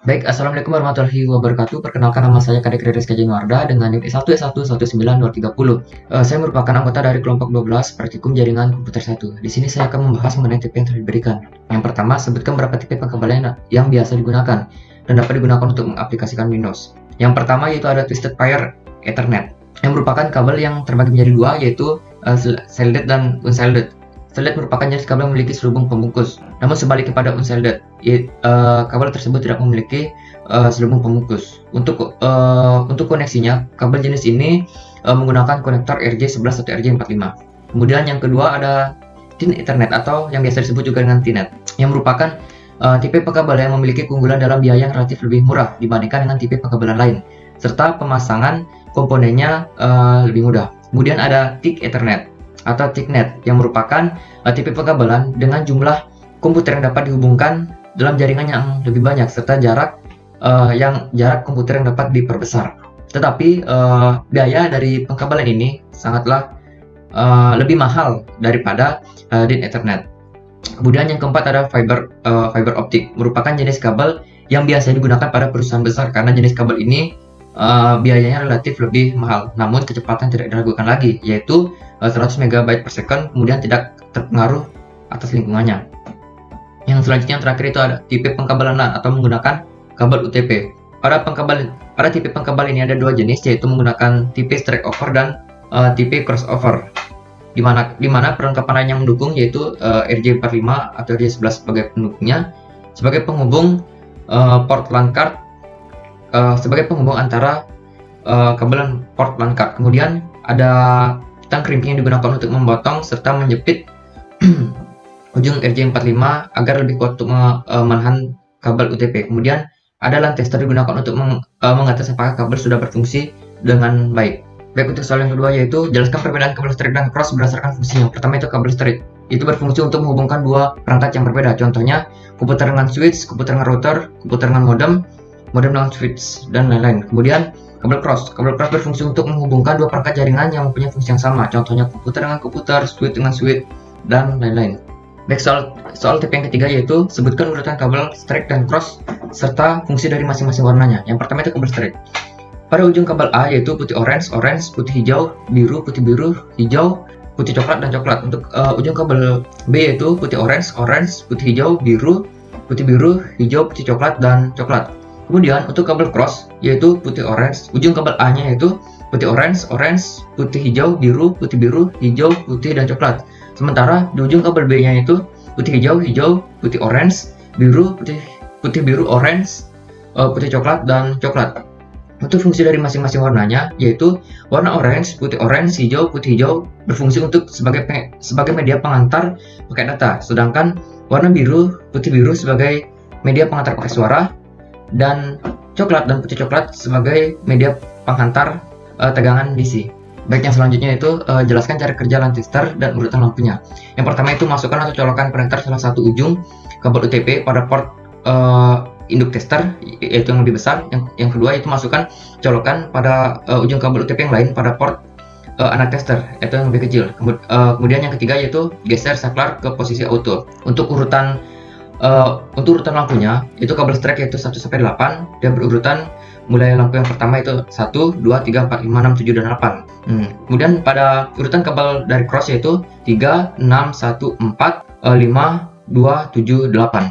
Baik, Assalamualaikum warahmatullahi wabarakatuh. Perkenalkan, nama saya Kadek Riris Kajinuarda dengan NIK 1S11930. Saya merupakan anggota dari kelompok 12 Praktikum Jaringan Komputer 1. Di sini saya akan membahas mengenai tipe yang telah diberikan. Yang pertama, sebutkan beberapa tipe pengkabelan yang biasa digunakan dan dapat digunakan untuk mengaplikasikan Windows. Yang pertama yaitu ada Twisted Pair Ethernet, yang merupakan kabel yang terbagi menjadi dua, yaitu shielded dan unshielded. Shielded merupakan jenis kabel yang memiliki selubung pembungkus. Namun sebaliknya pada unshielded, kabel tersebut tidak memiliki selubung pembungkus. Untuk koneksinya, kabel jenis ini menggunakan konektor RJ11 atau RJ45. Kemudian yang kedua ada Thin Ethernet atau yang biasa disebut juga dengan T-Net, yang merupakan tipe pengkabelan yang memiliki keunggulan dalam biaya yang relatif lebih murah dibandingkan dengan tipe pengkabelan lain, serta pemasangan komponennya lebih mudah. Kemudian ada Thick Ethernet atau ThickNet, yang merupakan tipe pengkabelan dengan jumlah komputer yang dapat dihubungkan dalam jaringan yang lebih banyak, serta jarak komputer yang dapat diperbesar. Tetapi biaya dari pengkabelan ini sangatlah lebih mahal daripada Thin Ethernet. Kemudian yang keempat ada fiber optic, merupakan jenis kabel yang biasa digunakan pada perusahaan besar karena jenis kabel ini biayanya relatif lebih mahal, namun kecepatan tidak diragukan lagi, yaitu 100 MB per second, kemudian tidak terpengaruh atas lingkungannya. Yang selanjutnya yang terakhir itu ada tipe pengkabelan LAN atau menggunakan kabel UTP. Pada tipe pengkabel ini ada dua jenis, yaitu menggunakan tipe straight over dan tipe crossover. Di mana perlengkapan lain yang mendukung yaitu RJ45 atau RJ11 sebagai pendukungnya, sebagai penghubung port LAN card, sebagai penghubung antara kabel port LAN card. Kemudian ada tang crimping yang digunakan untuk memotong serta menjepit ujung RJ45 agar lebih kuat untuk menahan kabel UTP. Kemudian ada LAN tester digunakan untuk mengetes apakah kabel sudah berfungsi dengan baik. Baik, untuk soal yang kedua yaitu jelaskan perbedaan kabel straight dan cross berdasarkan fungsinya. Pertama itu kabel straight, itu berfungsi untuk menghubungkan dua perangkat yang berbeda. Contohnya komputer dengan switch, komputer dengan router, komputer dengan modem dengan switch, dan lain-lain. Kemudian kabel cross berfungsi untuk menghubungkan dua perangkat jaringan yang mempunyai fungsi yang sama. Contohnya komputer dengan komputer, switch dengan switch, dan lain-lain. Baik, soal tipe yang ketiga yaitu sebutkan urutan kabel straight dan cross serta fungsi dari masing-masing warnanya. Yang pertama itu kabel straight. Pada ujung kabel A yaitu putih orange, putih hijau, biru, putih biru, hijau, putih coklat, dan coklat. Untuk ujung kabel B yaitu putih orange, putih hijau, biru, hijau, putih coklat, dan coklat. Kemudian untuk kabel cross yaitu putih orange, ujung kabel A-nya yaitu putih orange, putih hijau, biru, hijau, putih, dan coklat. Sementara di ujung kabel B-nya itu putih hijau, putih orange, biru, putih biru, orange, putih coklat, dan coklat. Untuk fungsi dari masing-masing warnanya yaitu warna orange, putih hijau berfungsi untuk sebagai media pengantar paket data, sedangkan warna biru, putih biru sebagai media pengantar paket suara, dan coklat dan putih coklat sebagai media penghantar tegangan DC. Baik, yang selanjutnya itu jelaskan cara kerja LAN tester dan urutan lampunya. Yang pertama itu masukkan atau colokan konektor salah satu ujung kabel UTP pada port induk tester, yaitu yang lebih besar. Yang kedua itu colokan pada ujung kabel UTP yang lain pada port anak tester, yaitu yang lebih kecil. Kemudian yang ketiga yaitu geser saklar ke posisi auto. Untuk urutan lampunya itu kabel straight yaitu 1 sampai 8 dan berurutan mulai lampu yang pertama itu 1, 2, 3, 4, 5, 6, 7, dan 8. Kemudian pada urutan kabel dari cross yaitu 3, 6, 1, 4, 5, 2, 7, 8.